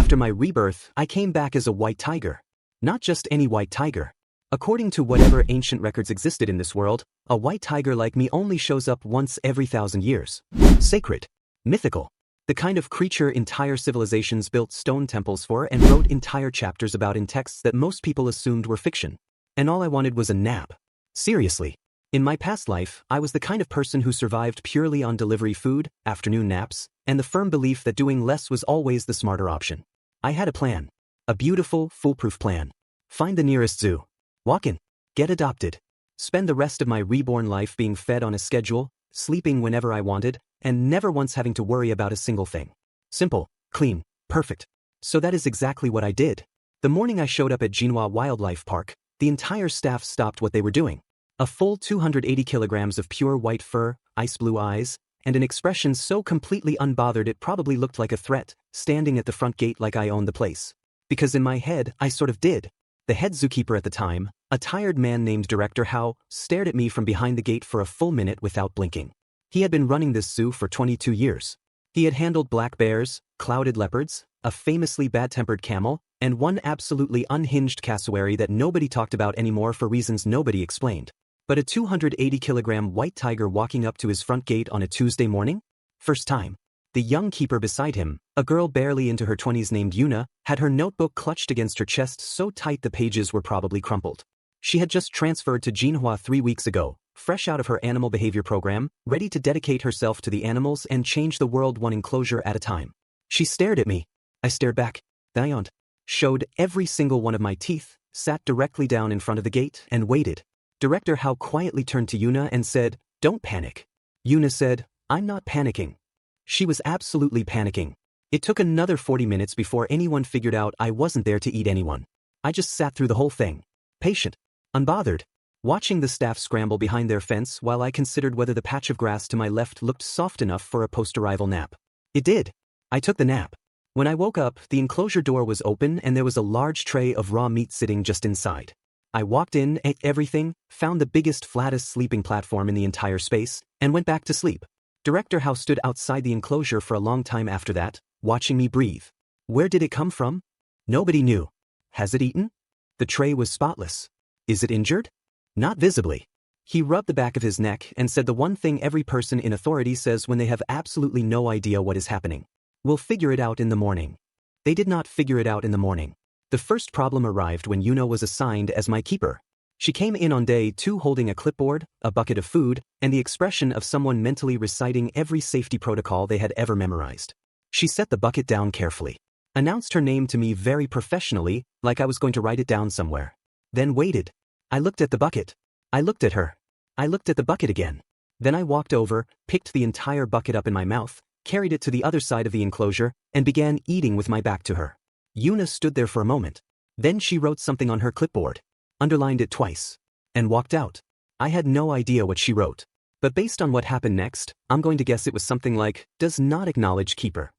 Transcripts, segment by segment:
After my rebirth, I came back as a white tiger. Not just any white tiger. According to whatever ancient records existed in this world, a white tiger like me only shows up once every 1,000 years. Sacred. Mythical. The kind of creature entire civilizations built stone temples for and wrote entire chapters about in texts that most people assumed were fiction. And all I wanted was a nap. Seriously. In my past life, I was the kind of person who survived purely on delivery food, afternoon naps, and the firm belief that doing less was always the smarter option. I had a plan. A beautiful, foolproof plan. Find the nearest zoo. Walk in. Get adopted. Spend the rest of my reborn life being fed on a schedule, sleeping whenever I wanted, and never once having to worry about a single thing. Simple, clean, perfect. So that is exactly what I did. The morning I showed up at Jinhua Wildlife Park, the entire staff stopped what they were doing. A full 280 kilograms of pure white fur, ice blue eyes, and an expression so completely unbothered it probably looked like a threat, standing at the front gate like I owned the place. Because in my head, I sort of did. The head zookeeper at the time, a tired man named Director Hao, stared at me from behind the gate for a full minute without blinking. He had been running this zoo for 22 years. He had handled black bears, clouded leopards, a famously bad-tempered camel, and one absolutely unhinged cassowary that nobody talked about anymore for reasons nobody explained. But a 280-kilogram white tiger walking up to his front gate on a Tuesday morning? First time. The young keeper beside him, a girl barely into her 20s named Yuna, had her notebook clutched against her chest so tight the pages were probably crumpled. She had just transferred to Jinhua 3 weeks ago, fresh out of her animal behavior program, ready to dedicate herself to the animals and change the world one enclosure at a time. She stared at me. I stared back. Then I yawned, showed every single one of my teeth, sat directly down in front of the gate, and waited. Director Hao quietly turned to Yuna and said, "Don't panic." Yuna said, "I'm not panicking." She was absolutely panicking. It took another 40 minutes before anyone figured out I wasn't there to eat anyone. I just sat through the whole thing. Patient. Unbothered. Watching the staff scramble behind their fence while I considered whether the patch of grass to my left looked soft enough for a post-arrival nap. It did. I took the nap. When I woke up, the enclosure door was open and there was a large tray of raw meat sitting just inside. I walked in, ate everything, found the biggest, flattest sleeping platform in the entire space, and went back to sleep. Director Hao stood outside the enclosure for a long time after that, watching me breathe. Where did it come from? Nobody knew. Has it eaten? The tray was spotless. Is it injured? Not visibly. He rubbed the back of his neck and said the one thing every person in authority says when they have absolutely no idea what is happening. We'll figure it out in the morning. They did not figure it out in the morning. The first problem arrived when Yuna was assigned as my keeper. She came in on day 2 holding a clipboard, a bucket of food, and the expression of someone mentally reciting every safety protocol they had ever memorized. She set the bucket down carefully, announced her name to me very professionally, like I was going to write it down somewhere. Then waited. I looked at the bucket. I looked at her. I looked at the bucket again. Then I walked over, picked the entire bucket up in my mouth, carried it to the other side of the enclosure, and began eating with my back to her. Yuna stood there for a moment. Then she wrote something on her clipboard, underlined it twice, and walked out. I had no idea what she wrote. But based on what happened next, I'm going to guess it was something like, "Does not acknowledge keeper."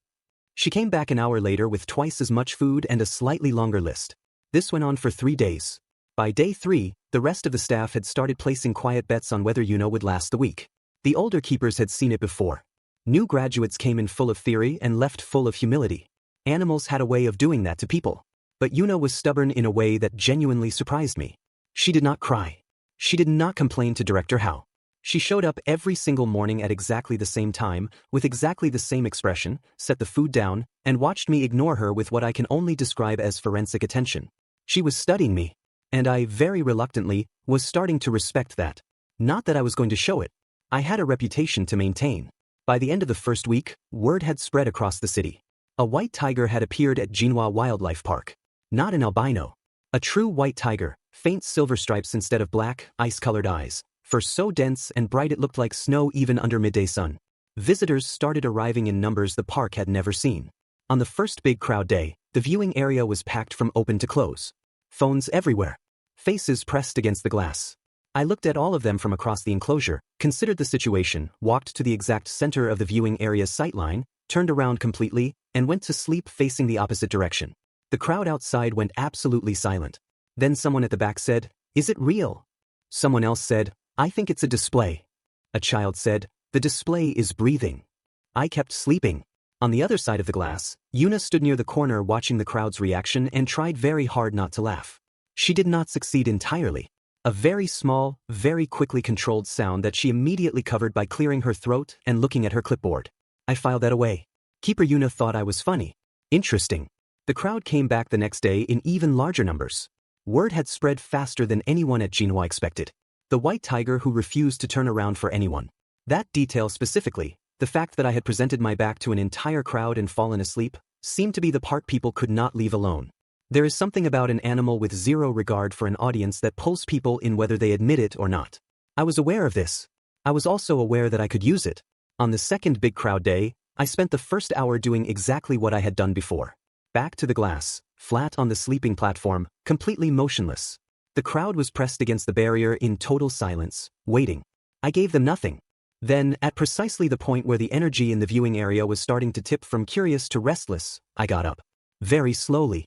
She came back an hour later with twice as much food and a slightly longer list. This went on for 3 days. By day 3, the rest of the staff had started placing quiet bets on whether Yuna would last the week. The older keepers had seen it before. New graduates came in full of theory and left full of humility. Animals had a way of doing that to people. But Yuna was stubborn in a way that genuinely surprised me. She did not cry. She did not complain to Director Hao. She showed up every single morning at exactly the same time, with exactly the same expression, set the food down, and watched me ignore her with what I can only describe as forensic attention. She was studying me. And I, very reluctantly, was starting to respect that. Not that I was going to show it. I had a reputation to maintain. By the end of the first week, word had spread across the city. A white tiger had appeared at Jinhua Wildlife Park. Not an albino. A true white tiger, faint silver stripes instead of black, ice-colored eyes, fur so dense and bright it looked like snow even under midday sun. Visitors started arriving in numbers the park had never seen. On the first big crowd day, the viewing area was packed from open to close. Phones everywhere. Faces pressed against the glass. I looked at all of them from across the enclosure, considered the situation, walked to the exact center of the viewing area's sightline, turned around completely, and went to sleep facing the opposite direction. The crowd outside went absolutely silent. Then someone at the back said, "Is it real?" Someone else said, "I think it's a display." A child said, "The display is breathing." I kept sleeping. On the other side of the glass, Yuna stood near the corner watching the crowd's reaction and tried very hard not to laugh. She did not succeed entirely. A very small, very quickly controlled sound that she immediately covered by clearing her throat and looking at her clipboard. I filed that away. Keeper Yuna thought I was funny. Interesting. The crowd came back the next day in even larger numbers. Word had spread faster than anyone at Jinhua expected. The white tiger who refused to turn around for anyone. That detail specifically, the fact that I had presented my back to an entire crowd and fallen asleep, seemed to be the part people could not leave alone. There is something about an animal with zero regard for an audience that pulls people in whether they admit it or not. I was aware of this. I was also aware that I could use it. On the second big crowd day, I spent the first hour doing exactly what I had done before. Back to the glass, flat on the sleeping platform, completely motionless. The crowd was pressed against the barrier in total silence, waiting. I gave them nothing. Then, at precisely the point where the energy in the viewing area was starting to tip from curious to restless, I got up. Very slowly,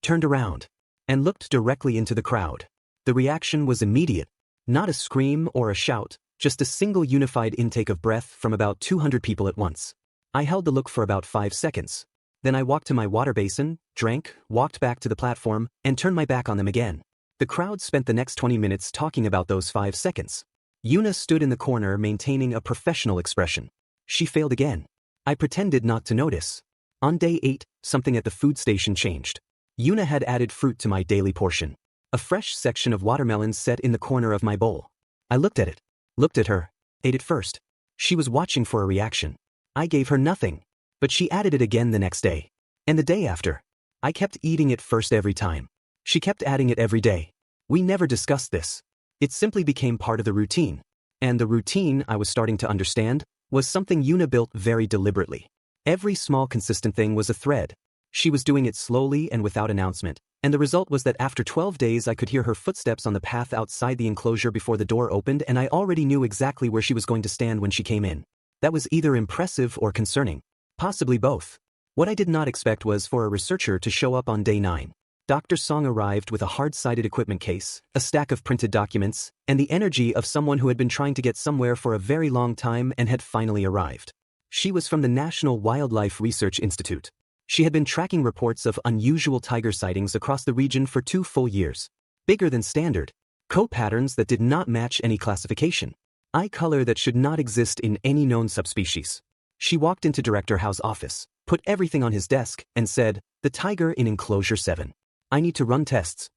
turned around, and looked directly into the crowd. The reaction was immediate. Not a scream or a shout, just a single unified intake of breath from about 200 people at once. I held the look for about 5 seconds. Then I walked to my water basin, drank, walked back to the platform, and turned my back on them again. The crowd spent the next 20 minutes talking about those 5 seconds. Yuna stood in the corner maintaining a professional expression. She failed again. I pretended not to notice. On day 8, something at the food station changed. Yuna had added fruit to my daily portion. A fresh section of watermelon set in the corner of my bowl. I looked at it. Looked at her. Ate it first. She was watching for a reaction. I gave her nothing. But she added it again the next day. And the day after. I kept eating it first every time. She kept adding it every day. We never discussed this. It simply became part of the routine. And the routine, I was starting to understand, was something Yuna built very deliberately. Every small consistent thing was a thread. She was doing it slowly and without announcement, and the result was that after 12 days I could hear her footsteps on the path outside the enclosure before the door opened, and I already knew exactly where she was going to stand when she came in. That was either impressive or concerning. Possibly both. What I did not expect was for a researcher to show up on day 9. Dr. Song arrived with a hard-sided equipment case, a stack of printed documents, and the energy of someone who had been trying to get somewhere for a very long time and had finally arrived. She was from the National Wildlife Research Institute. She had been tracking reports of unusual tiger sightings across the region for 2 full years. Bigger than standard. Co-patterns that did not match any classification. Eye color that should not exist in any known subspecies. She walked into Director Hao's office, put everything on his desk, and said, "The tiger in enclosure 7. I need to run tests."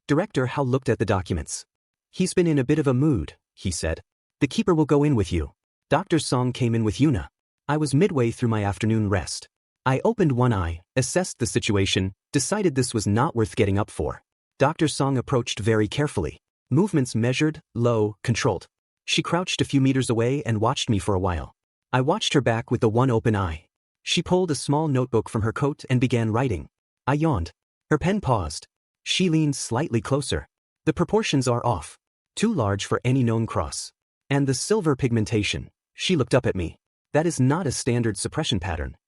Director Hao looked at the documents. "He's been in a bit of a mood," he said. "The keeper will go in with you." Dr. Song came in with Yuna. I was midway through my afternoon rest. I opened one eye, assessed the situation, decided this was not worth getting up for. Dr. Song approached very carefully. Movements measured, low, controlled. She crouched a few meters away and watched me for a while. I watched her back with the one open eye. She pulled a small notebook from her coat and began writing. I yawned. Her pen paused. She leaned slightly closer. The proportions are off. Too large for any known cross. And the silver pigmentation. She looked up at me. That is not a standard suppression pattern.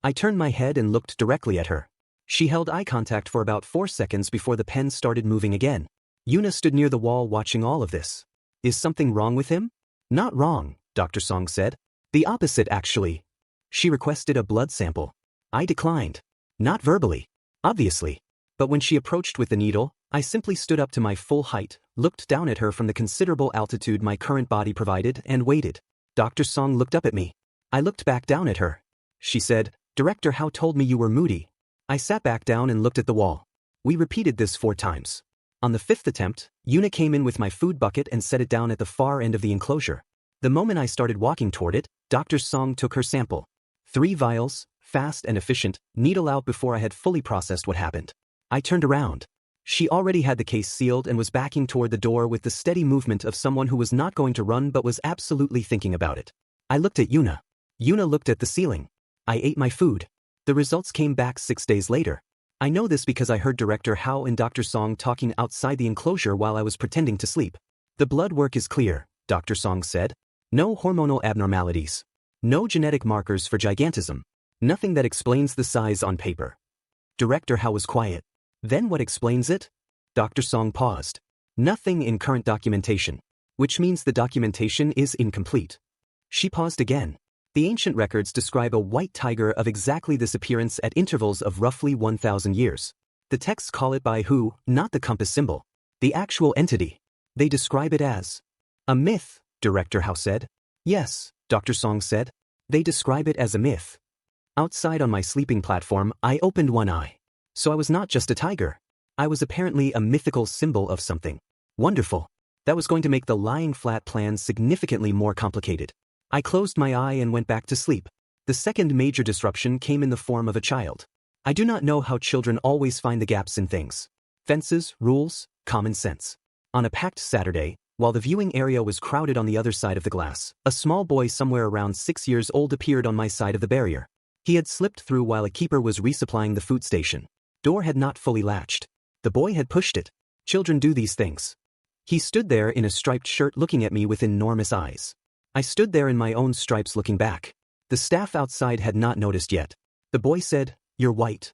I turned my head and looked directly at her. She held eye contact for about 4 seconds before the pen started moving again. Yuna stood near the wall watching all of this. Is something wrong with him? Not wrong, Dr. Song said. The opposite, actually. She requested a blood sample. I declined. Not verbally. Obviously. But when she approached with the needle, I simply stood up to my full height, looked down at her from the considerable altitude my current body provided, and waited. Dr. Song looked up at me. I looked back down at her. She said, "Director Hao told me you were moody." I sat back down and looked at the wall. We repeated this 4 times. On the 5th attempt, Yuna came in with my food bucket and set it down at the far end of the enclosure. The moment I started walking toward it, Dr. Song took her sample. 3 vials, fast and efficient, needle out before I had fully processed what happened. I turned around. She already had the case sealed and was backing toward the door with the steady movement of someone who was not going to run but was absolutely thinking about it. I looked at Yuna. Yuna looked at the ceiling. I ate my food. The results came back 6 days later. I know this because I heard Director Hao and Dr. Song talking outside the enclosure while I was pretending to sleep. The blood work is clear, Dr. Song said. No hormonal abnormalities. No genetic markers for gigantism. Nothing that explains the size on paper. Director Hao was quiet. Then what explains it? Dr. Song paused. Nothing in current documentation. Which means the documentation is incomplete. She paused again. The ancient records describe a white tiger of exactly this appearance at intervals of roughly 1,000 years. The texts call it by who, not the compass symbol. The actual entity. They describe it as a myth, Director Hao said. Yes, Dr. Song said. They describe it as a myth. Outside on my sleeping platform, I opened one eye. So I was not just a tiger. I was apparently a mythical symbol of something. Wonderful. That was going to make the lying flat plan significantly more complicated. I closed my eye and went back to sleep. The second major disruption came in the form of a child. I do not know how children always find the gaps in things. Fences, rules, common sense. On a packed Saturday, while the viewing area was crowded on the other side of the glass, a small boy somewhere around 6 years old appeared on my side of the barrier. He had slipped through while a keeper was resupplying the food station. Door had not fully latched. The boy had pushed it. Children do these things. He stood there in a striped shirt looking at me with enormous eyes. I stood there in my own stripes looking back. The staff outside had not noticed yet. The boy said, "You're white."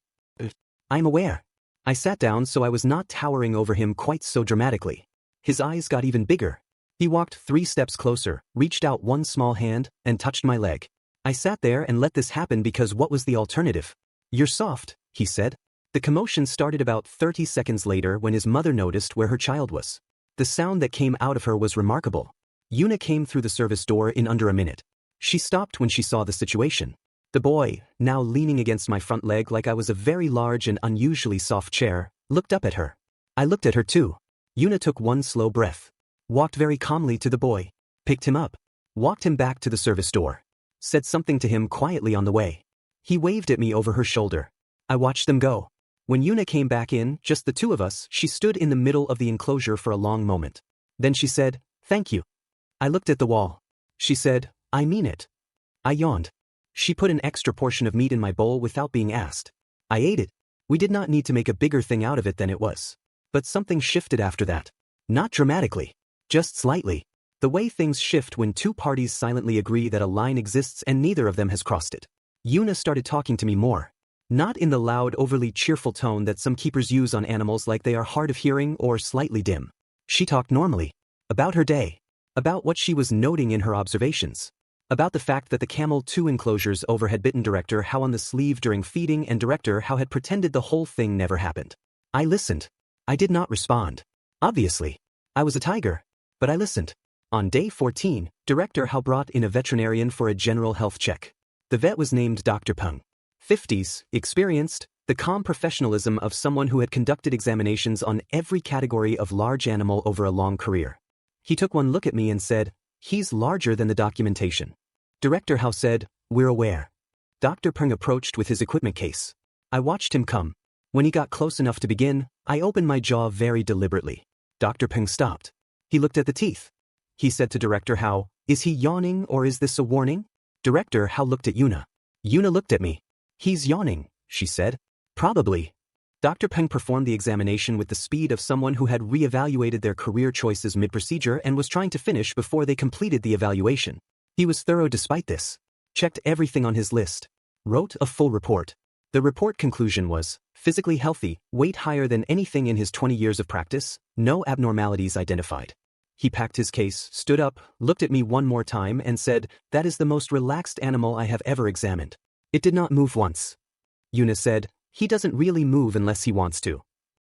I'm aware. I sat down so I was not towering over him quite so dramatically. His eyes got even bigger. He walked 3 steps closer, reached out one small hand, and touched my leg. I sat there and let this happen because what was the alternative? "You're soft," he said. The commotion started about 30 seconds later when his mother noticed where her child was. The sound that came out of her was remarkable. Yuna came through the service door in under a minute. She stopped when she saw the situation. The boy, now leaning against my front leg like I was a very large and unusually soft chair, looked up at her. I looked at her too. Yuna took one slow breath. Walked very calmly to the boy. Picked him up. Walked him back to the service door. Said something to him quietly on the way. He waved at me over her shoulder. I watched them go. When Yuna came back in, just the two of us, she stood in the middle of the enclosure for a long moment. Then she said, "Thank you." I looked at the wall. She said, "I mean it." I yawned. She put an extra portion of meat in my bowl without being asked. I ate it. We did not need to make a bigger thing out of it than it was. But something shifted after that. Not dramatically. Just slightly. The way things shift when two parties silently agree that a line exists and neither of them has crossed it. Yuna started talking to me more. Not in the loud, overly cheerful tone that some keepers use on animals like they are hard of hearing or slightly dim. She talked normally. About her day. About what she was noting in her observations. About the fact that the camel 2 enclosures over had bitten Director Hao on the sleeve during feeding and Director Hao had pretended the whole thing never happened. I listened. I did not respond. Obviously. I was a tiger. But I listened. On day 14, Director Hao brought in a veterinarian for a general health check. The vet was named Dr. Peng. 50s, experienced, the calm professionalism of someone who had conducted examinations on every category of large animal over a long career. He took one look at me and said, "He's larger than the documentation." Director Hao said, "We're aware." Dr. Peng approached with his equipment case. I watched him come. When he got close enough to begin, I opened my jaw very deliberately. Dr. Peng stopped. He looked at the teeth. He said to Director Hao, "Is he yawning or is this a warning?" Director Hao looked at Yuna. Yuna looked at me. "He's yawning," she said. "Probably." Dr. Peng performed the examination with the speed of someone who had re-evaluated their career choices mid-procedure and was trying to finish before they completed the evaluation. He was thorough despite this. Checked everything on his list. Wrote a full report. The report conclusion was, physically healthy, weight higher than anything in his 20 years of practice, no abnormalities identified. He packed his case, stood up, looked at me one more time and said, "That is the most relaxed animal I have ever examined. It did not move once." Yuna said, "He doesn't really move unless he wants to."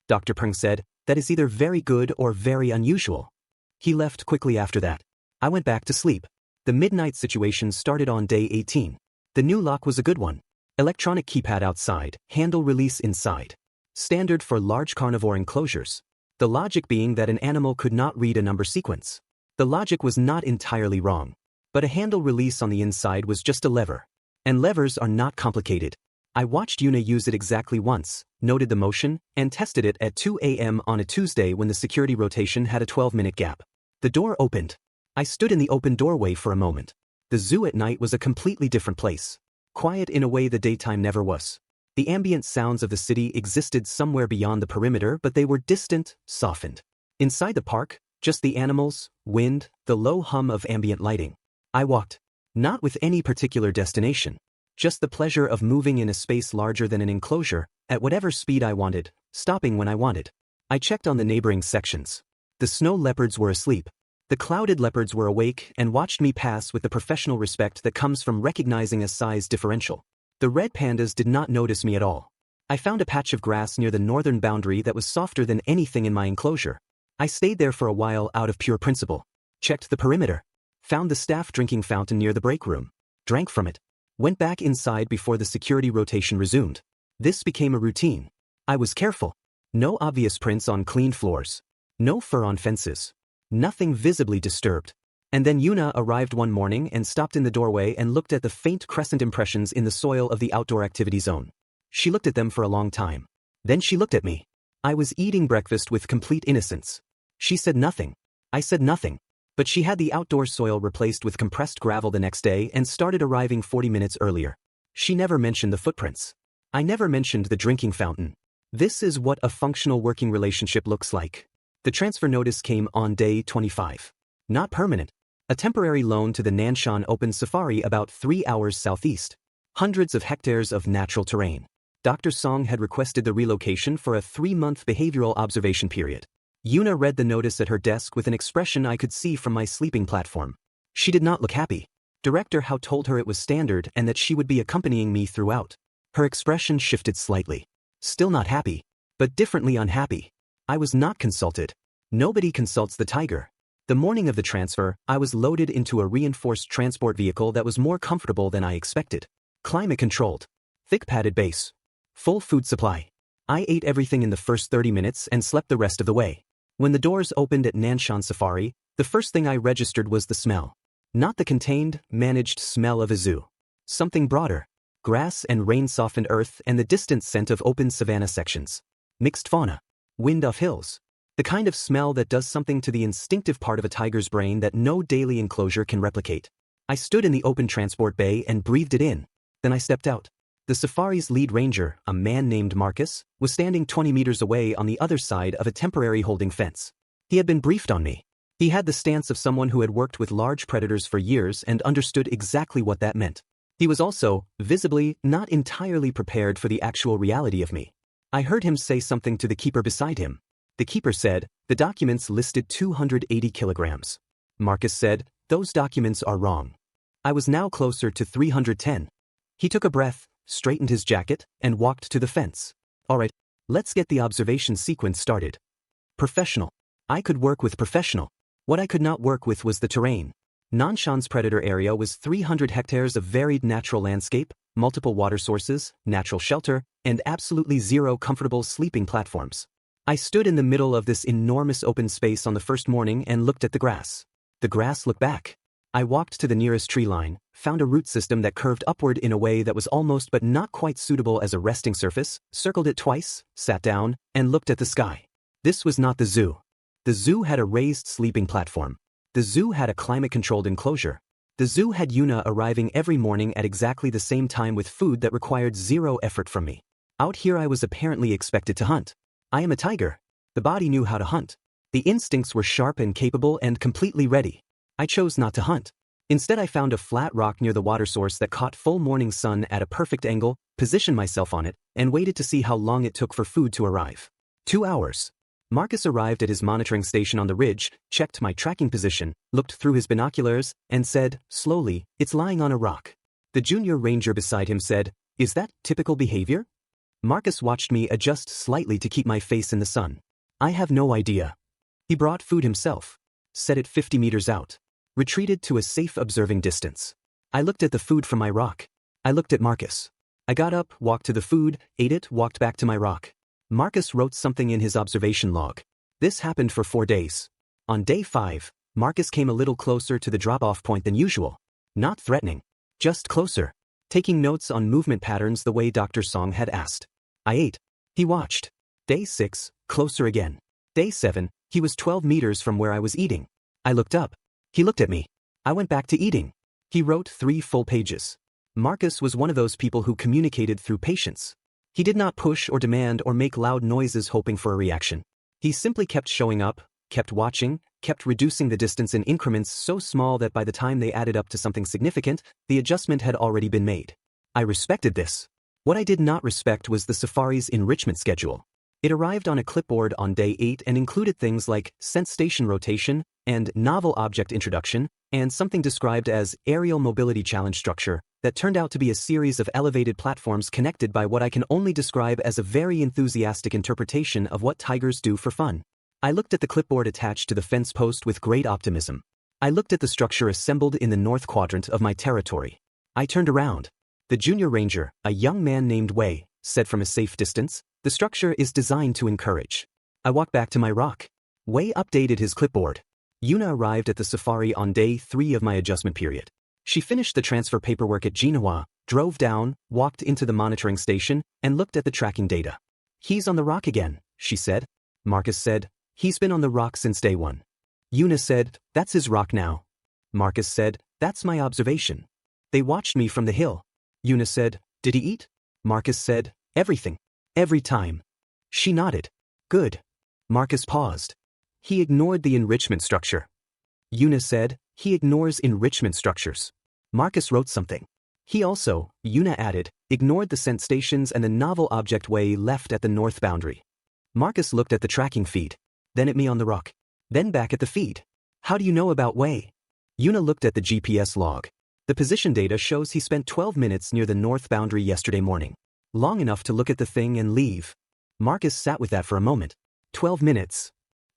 Dr. Peng said, "That is either very good or very unusual." He left quickly after that. I went back to sleep. The midnight situation started on day 18. The new lock was a good one. Electronic keypad outside, handle release inside. Standard for large carnivore enclosures. The logic being that an animal could not read a number sequence. The logic was not entirely wrong. But a handle release on the inside was just a lever. And levers are not complicated. I watched Yuna use it exactly once, noted the motion, and tested it at 2 a.m. on a Tuesday when the security rotation had a 12-minute gap. The door opened. I stood in the open doorway for a moment. The zoo at night was a completely different place. Quiet in a way the daytime never was. The ambient sounds of the city existed somewhere beyond the perimeter, but they were distant, softened. Inside the park, just the animals, wind, the low hum of ambient lighting. I walked. Not with any particular destination. Just the pleasure of moving in a space larger than an enclosure, at whatever speed I wanted, stopping when I wanted. I checked on the neighboring sections. The snow leopards were asleep. The clouded leopards were awake and watched me pass with the professional respect that comes from recognizing a size differential. The red pandas did not notice me at all. I found a patch of grass near the northern boundary that was softer than anything in my enclosure. I stayed there for a while out of pure principle. Checked the perimeter. Found the staff drinking fountain near the break room. Drank from it. Went back inside before the security rotation resumed. This became a routine. I was careful. No obvious prints on cleaned floors. No fur on fences. Nothing visibly disturbed. And then Yuna arrived one morning and stopped in the doorway and looked at the faint crescent impressions in the soil of the outdoor activity zone. She looked at them for a long time. Then she looked at me. I was eating breakfast with complete innocence. She said nothing. I said nothing. But she had the outdoor soil replaced with compressed gravel the next day and started arriving 40 minutes earlier. She never mentioned the footprints. I never mentioned the drinking fountain. This is what a functional working relationship looks like. The transfer notice came on day 25. Not permanent. A temporary loan to the Nanshan Open Safari about 3 hours southeast. Hundreds of hectares of natural terrain. Dr. Song had requested the relocation for a 3-month behavioral observation period. Yuna read the notice at her desk with an expression I could see from my sleeping platform. She did not look happy. Director Hao told her it was standard and that she would be accompanying me throughout. Her expression shifted slightly. Still not happy, but differently unhappy. I was not consulted. Nobody consults the tiger. The morning of the transfer, I was loaded into a reinforced transport vehicle that was more comfortable than I expected. Climate-controlled. Thick padded base. Full food supply. I ate everything in the first 30 minutes and slept the rest of the way. When the doors opened at Nanshan Safari, the first thing I registered was the smell. Not the contained, managed smell of a zoo. Something broader. Grass and rain-softened earth and the distant scent of open savanna sections. Mixed fauna. Wind off hills. The kind of smell that does something to the instinctive part of a tiger's brain that no daily enclosure can replicate. I stood in the open transport bay and breathed it in. Then I stepped out. The safari's lead ranger, a man named Marcus, was standing 20 meters away on the other side of a temporary holding fence. He had been briefed on me. He had the stance of someone who had worked with large predators for years and understood exactly what that meant. He was also, visibly, not entirely prepared for the actual reality of me. I heard him say something to the keeper beside him. The keeper said, the documents listed 280 kilograms. Marcus said, those documents are wrong. I was now closer to 310. He took a breath, straightened his jacket, and walked to the fence. All right, let's get the observation sequence started. Professional. I could work with professional. What I could not work with was the terrain. Nanshan's predator area was 300 hectares of varied natural landscape, multiple water sources, natural shelter, and absolutely zero comfortable sleeping platforms. I stood in the middle of this enormous open space on the first morning and looked at the grass. The grass looked back. I walked to the nearest tree line, found a root system that curved upward in a way that was almost but not quite suitable as a resting surface, circled it twice, sat down, and looked at the sky. This was not the zoo. The zoo had a raised sleeping platform. The zoo had a climate-controlled enclosure. The zoo had Yuna arriving every morning at exactly the same time with food that required zero effort from me. Out here I was apparently expected to hunt. I am a tiger. The body knew how to hunt. The instincts were sharp and capable and completely ready. I chose not to hunt. Instead I found a flat rock near the water source that caught full morning sun at a perfect angle, positioned myself on it, and waited to see how long it took for food to arrive. 2 hours. Marcus arrived at his monitoring station on the ridge, checked my tracking position, looked through his binoculars, and said, slowly, it's lying on a rock. The junior ranger beside him said, is that typical behavior? Marcus watched me adjust slightly to keep my face in the sun. I have no idea. He brought food himself. Set it 50 meters out. Retreated to a safe observing distance. I looked at the food from my rock. I looked at Marcus. I got up, walked to the food, ate it, walked back to my rock. Marcus wrote something in his observation log. This happened for 4 days. On day 5, Marcus came a little closer to the drop-off point than usual. Not threatening. Just closer. Taking notes on movement patterns the way Dr. Song had asked. I ate. He watched. Day 6, closer again. Day 7, he was 12 meters from where I was eating. I looked up. He looked at me. I went back to eating. He wrote 3 full pages. Marcus was one of those people who communicated through patience. He did not push or demand or make loud noises hoping for a reaction. He simply kept showing up, kept watching, kept reducing the distance in increments so small that by the time they added up to something significant, the adjustment had already been made. I respected this. What I did not respect was the safari's enrichment schedule. It arrived on a clipboard on day 8 and included things like sense station rotation and novel object introduction, and something described as aerial mobility challenge structure that turned out to be a series of elevated platforms connected by what I can only describe as a very enthusiastic interpretation of what tigers do for fun. I looked at the clipboard attached to the fence post with great optimism. I looked at the structure assembled in the north quadrant of my territory. I turned around. The junior ranger, a young man named Wei, said from a safe distance, "The structure is designed to encourage." I walked back to my rock. Wei updated his clipboard. Yuna arrived at the safari on day 3 of my adjustment period. She finished the transfer paperwork at Jinhua, drove down, walked into the monitoring station, and looked at the tracking data. "He's on the rock again," she said. Marcus said, "He's been on the rock since day 1. Yuna said, "That's his rock now." Marcus said, "That's my observation." They watched me from the hill. Yuna said, "Did he eat?" Marcus said, "Everything. Every time." She nodded. "Good." Marcus paused. "He ignored the enrichment structure." Yuna said, "He ignores enrichment structures." Marcus wrote something. He also, Yuna added, ignored the scent stations and the novel object Wei left at the north boundary. Marcus looked at the tracking feed, then at me on the rock, then back at the feed. "How do you know about Wei?" Yuna looked at the GPS log. The position data shows he spent 12 minutes near the north boundary yesterday morning. Long enough to look at the thing and leave. Marcus sat with that for a moment. 12 minutes.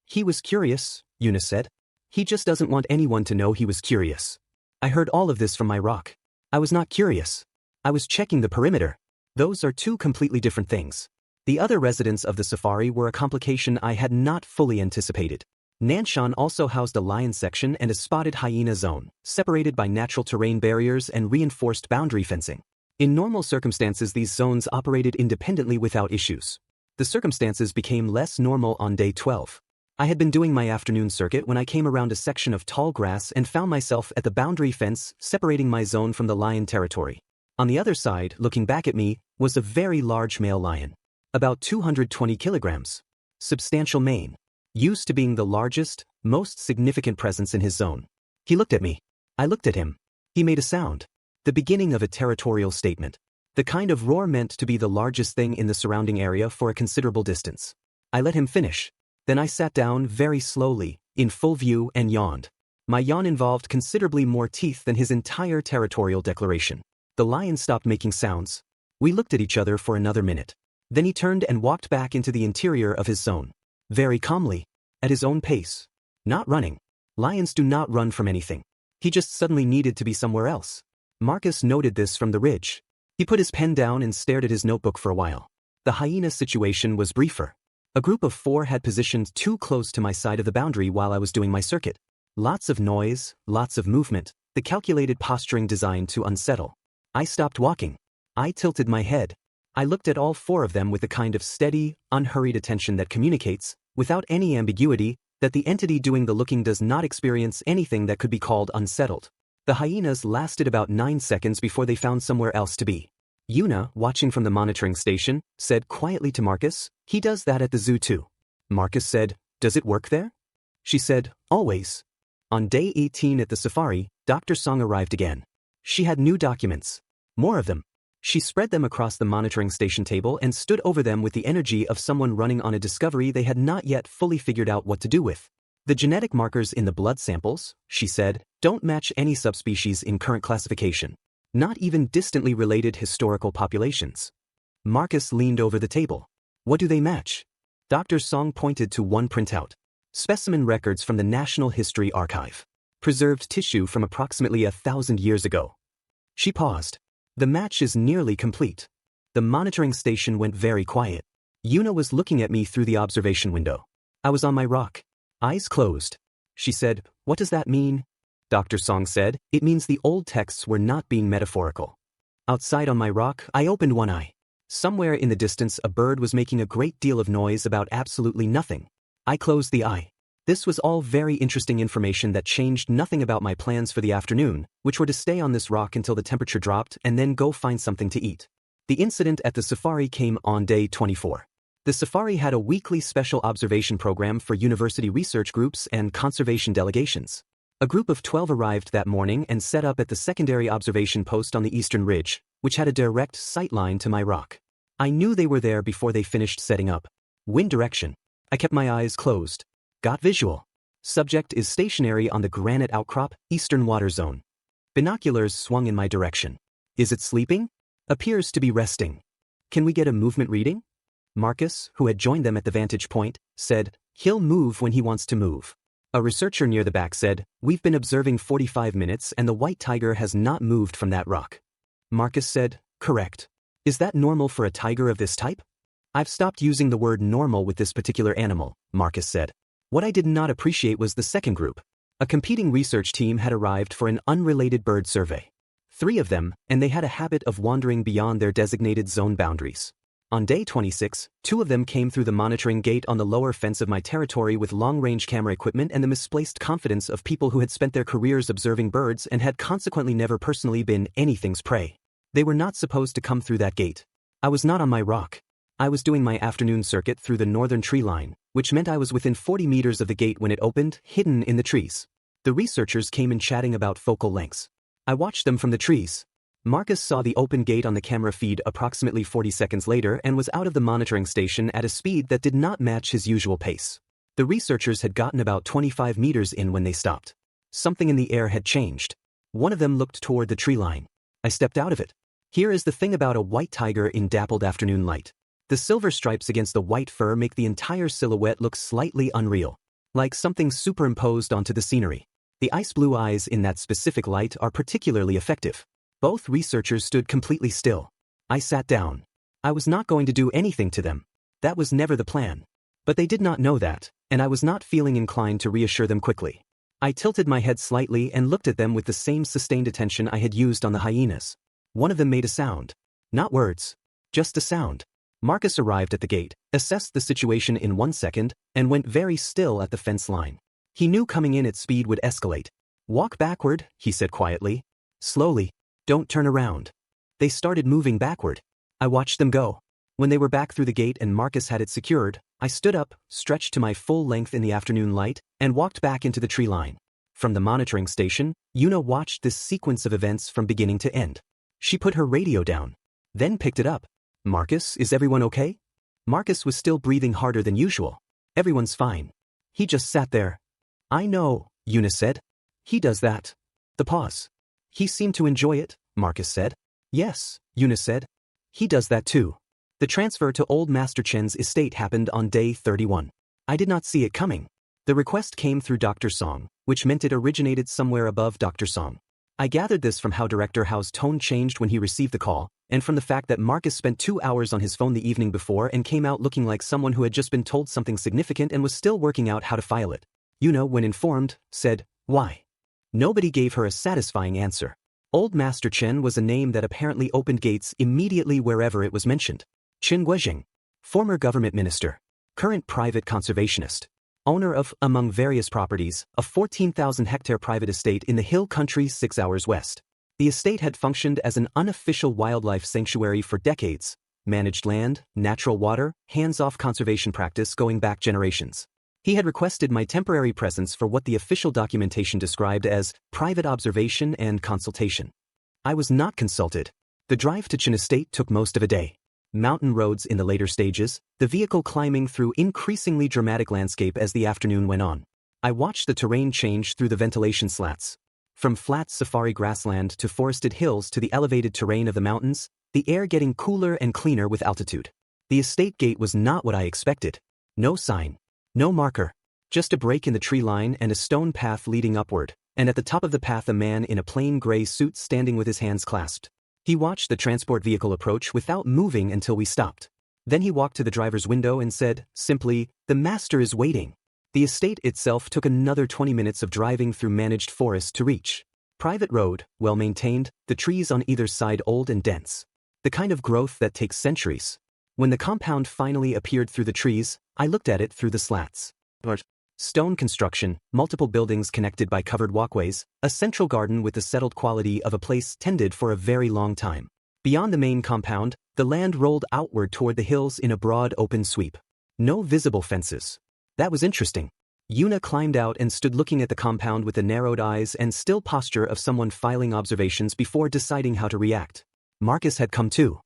"He was curious," Yuna said. "He just doesn't want anyone to know he was curious." I heard all of this from my rock. I was not curious. I was checking the perimeter. Those are two completely different things. The other residents of the safari were a complication I had not fully anticipated. Nanshan also housed a lion section and a spotted hyena zone, separated by natural terrain barriers and reinforced boundary fencing. In normal circumstances, these zones operated independently without issues. The circumstances became less normal on day 12. I had been doing my afternoon circuit when I came around a section of tall grass and found myself at the boundary fence separating my zone from the lion territory. On the other side, looking back at me, was a very large male lion. About 220 kilograms. Substantial mane. Used to being the largest, most significant presence in his zone. He looked at me. I looked at him. He made a sound. The beginning of a territorial statement. The kind of roar meant to be the largest thing in the surrounding area for a considerable distance. I let him finish. Then I sat down very slowly, in full view, and yawned. My yawn involved considerably more teeth than his entire territorial declaration. The lion stopped making sounds. We looked at each other for another minute. Then he turned and walked back into the interior of his zone. Very calmly. At his own pace. Not running. Lions do not run from anything. He just suddenly needed to be somewhere else. Marcus noted this from the ridge. He put his pen down and stared at his notebook for a while. The hyena situation was briefer. A group of 4 had positioned too close to my side of the boundary while I was doing my circuit. Lots of noise, lots of movement, the calculated posturing designed to unsettle. I stopped walking. I tilted my head. I looked at all 4 of them with the kind of steady, unhurried attention that communicates, without any ambiguity, that the entity doing the looking does not experience anything that could be called unsettled. The hyenas lasted about 9 seconds before they found somewhere else to be. Yuna, watching from the monitoring station, said quietly to Marcus, "He does that at the zoo too." Marcus said, "Does it work there?" She said, "Always." On day 18 at the safari, Dr. Song arrived again. She had new documents. More of them. She spread them across the monitoring station table and stood over them with the energy of someone running on a discovery they had not yet fully figured out what to do with. "The genetic markers in the blood samples," she said, "don't match any subspecies in current classification. Not even distantly related historical populations." Marcus leaned over the table. "What do they match?" Dr. Song pointed to one printout. Specimen records from the National History Archive. Preserved tissue from approximately 1,000 years ago. She paused. "The match is nearly complete." The monitoring station went very quiet. Yuna was looking at me through the observation window. I was on my rock. Eyes closed. She said, "What does that mean?" Dr. Song said, "It means the old texts were not being metaphorical." Outside on my rock, I opened one eye. Somewhere in the distance a bird was making a great deal of noise about absolutely nothing. I closed the eye. This was all very interesting information that changed nothing about my plans for the afternoon, which were to stay on this rock until the temperature dropped and then go find something to eat. The incident at the safari came on day 24. The safari had a weekly special observation program for university research groups and conservation delegations. A group of 12 arrived that morning and set up at the secondary observation post on the eastern ridge, which had a direct sight line to my rock. I knew they were there before they finished setting up. Wind direction. I kept my eyes closed. Got visual. Subject is stationary on the granite outcrop, eastern water zone. Binoculars swung in my direction. Is it sleeping? Appears to be resting. Can we get a movement reading? Marcus, who had joined them at the vantage point, said, he'll move when he wants to move. A researcher near the back said, we've been observing 45 minutes and the white tiger has not moved from that rock. Marcus said, correct. Is that normal for a tiger of this type? I've stopped using the word normal with this particular animal, Marcus said. What I did not appreciate was the second group. A competing research team had arrived for an unrelated bird survey. 3 of them, and they had a habit of wandering beyond their designated zone boundaries. On day 26, 2 of them came through the monitoring gate on the lower fence of my territory with long-range camera equipment and the misplaced confidence of people who had spent their careers observing birds and had consequently never personally been anything's prey. They were not supposed to come through that gate. I was not on my rock. I was doing my afternoon circuit through the northern tree line, which meant I was within 40 meters of the gate when it opened, hidden in the trees. The researchers came in chatting about focal lengths. I watched them from the trees. Marcus saw the open gate on the camera feed approximately 40 seconds later and was out of the monitoring station at a speed that did not match his usual pace. The researchers had gotten about 25 meters in when they stopped. Something in the air had changed. One of them looked toward the tree line. I stepped out of it. Here is the thing about a white tiger in dappled afternoon light. The silver stripes against the white fur make the entire silhouette look slightly unreal, like something superimposed onto the scenery. The ice blue eyes in that specific light are particularly effective. Both researchers stood completely still. I sat down. I was not going to do anything to them. That was never the plan. But they did not know that, and I was not feeling inclined to reassure them quickly. I tilted my head slightly and looked at them with the same sustained attention I had used on the hyenas. One of them made a sound. Not words. Just a sound. Marcus arrived at the gate, assessed the situation in 1 second, and went very still at the fence line. He knew coming in at speed would escalate. Walk backward, he said quietly. Slowly. Don't turn around. They started moving backward. I watched them go. When they were back through the gate and Marcus had it secured, I stood up, stretched to my full length in the afternoon light, and walked back into the tree line. From the monitoring station, Yuna watched this sequence of events from beginning to end. She put her radio down, then picked it up. Marcus, is everyone okay? Marcus was still breathing harder than usual. Everyone's fine. He just sat there. I know, Yuna said. He does that. The pause. He seemed to enjoy it, Marcus said. Yes, Yuna said. He does that too. The transfer to old Master Chen's estate happened on day 31. I did not see it coming. The request came through Dr. Song, which meant it originated somewhere above Dr. Song. I gathered this from how Director Hao's tone changed when he received the call, and from the fact that Marcus spent 2 hours on his phone the evening before and came out looking like someone who had just been told something significant and was still working out how to file it. Yuna, when informed, said, why? Nobody gave her a satisfying answer. Old Master Chen was a name that apparently opened gates immediately wherever it was mentioned. Chen Guizheng, former government minister, current private conservationist, owner of, among various properties, a 14,000-hectare private estate in the hill country 6 hours west. The estate had functioned as an unofficial wildlife sanctuary for decades, managed land, natural water, hands-off conservation practice going back generations. He had requested my temporary presence for what the official documentation described as private observation and consultation. I was not consulted. The drive to Chen Estate took most of a day. Mountain roads in the later stages, the vehicle climbing through increasingly dramatic landscape as the afternoon went on. I watched the terrain change through the ventilation slats. From flat safari grassland to forested hills to the elevated terrain of the mountains, the air getting cooler and cleaner with altitude. The estate gate was not what I expected. No sign. No marker. Just a break in the tree line and a stone path leading upward, and at the top of the path a man in a plain gray suit standing with his hands clasped. He watched the transport vehicle approach without moving until we stopped. Then he walked to the driver's window and said, simply, "The master is waiting." The estate itself took another 20 minutes of driving through managed forest to reach. Private road, well maintained, the trees on either side old and dense. The kind of growth that takes centuries. When the compound finally appeared through the trees, I looked at it through the slats. Stone construction, multiple buildings connected by covered walkways, a central garden with the settled quality of a place tended for a very long time. Beyond the main compound, the land rolled outward toward the hills in a broad open sweep. No visible fences. That was interesting. Yuna climbed out and stood looking at the compound with the narrowed eyes and still posture of someone filing observations before deciding how to react. Marcus had come too.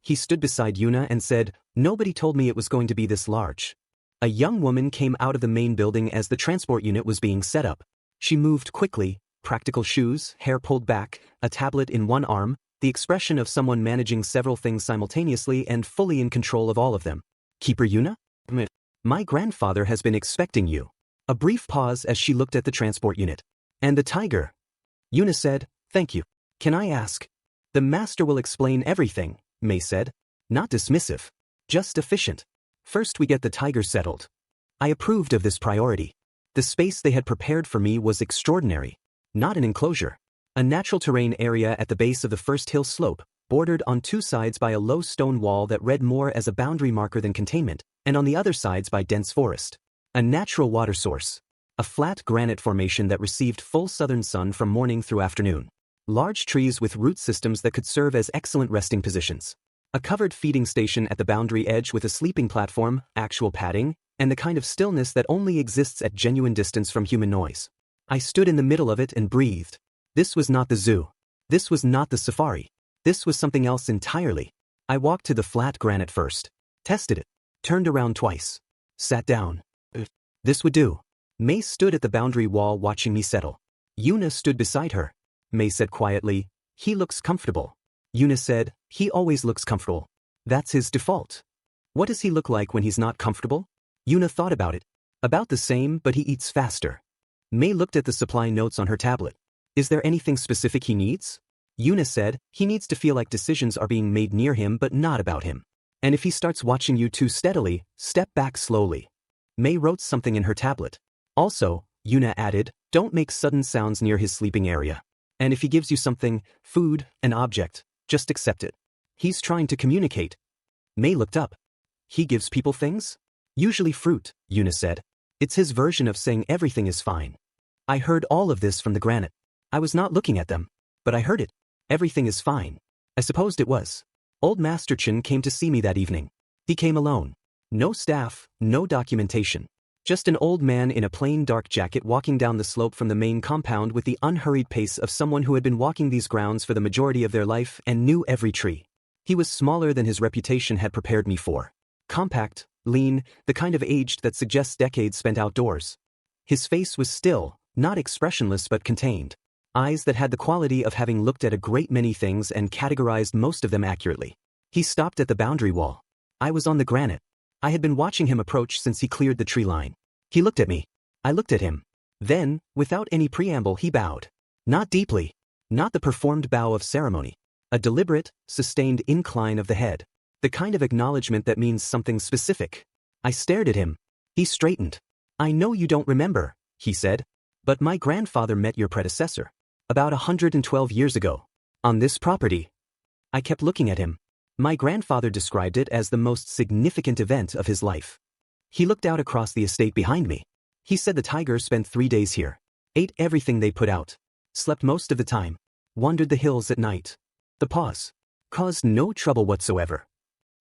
He stood beside Yuna and said, "Nobody told me it was going to be this large." A young woman came out of the main building as the transport unit was being set up. She moved quickly, practical shoes, hair pulled back, a tablet in one arm, the expression of someone managing several things simultaneously and fully in control of all of them. "Keeper Yuna? My grandfather has been expecting you." A brief pause as she looked at the transport unit. "And the tiger?" Yuna said, "Thank you. Can I ask?" "The master will explain everything," May said. Not dismissive. Just efficient. "First we get the tiger settled." I approved of this priority. The space they had prepared for me was extraordinary. Not an enclosure. A natural terrain area at the base of the first hill slope, bordered on two sides by a low stone wall that read more as a boundary marker than containment, and on the other sides by dense forest. A natural water source. A flat granite formation that received full southern sun from morning through afternoon. Large trees with root systems that could serve as excellent resting positions. A covered feeding station at the boundary edge with a sleeping platform, actual padding, and the kind of stillness that only exists at genuine distance from human noise. I stood in the middle of it and breathed. This was not the zoo. This was not the safari. This was something else entirely. I walked to the flat granite first. Tested it. Turned around twice. Sat down. This would do. May stood at the boundary wall watching me settle. Yuna stood beside her. May said quietly, "He looks comfortable." Yuna said, "He always looks comfortable. That's his default." "What does he look like when he's not comfortable?" Yuna thought about it. "About the same, but he eats faster." May looked at the supply notes on her tablet. "Is there anything specific he needs?" Yuna said, "He needs to feel like decisions are being made near him but not about him. And if he starts watching you too steadily, step back slowly." May wrote something in her tablet. "Also," Yuna added, "don't make sudden sounds near his sleeping area. And if he gives you something, food, an object, just accept it. He's trying to communicate." May looked up. "He gives people things?" "Usually fruit," Yuna said. "It's his version of saying everything is fine." I heard all of this from the granite. I was not looking at them, but I heard it. Everything is fine. I supposed it was. Old Master Chin came to see me that evening. He came alone. No staff, no documentation. Just an old man in a plain dark jacket walking down the slope from the main compound with the unhurried pace of someone who had been walking these grounds for the majority of their life and knew every tree. He was smaller than his reputation had prepared me for. Compact, lean, the kind of aged that suggests decades spent outdoors. His face was still, not expressionless but contained. Eyes that had the quality of having looked at a great many things and categorized most of them accurately. He stopped at the boundary wall. I was on the granite. I had been watching him approach since he cleared the tree line. He looked at me. I looked at him. Then, without any preamble, he bowed. Not deeply. Not the performed bow of ceremony. A deliberate, sustained incline of the head. The kind of acknowledgement that means something specific. I stared at him. He straightened. "I know you don't remember," he said, "but my grandfather met your predecessor. About 112 years ago. On this property." I kept looking at him. My grandfather described it as the most significant event of his life. He looked out across the estate behind me. He said the tiger spent 3 days here. Ate everything they put out. Slept most of the time. Wandered the hills at night. The pause. Caused no trouble whatsoever.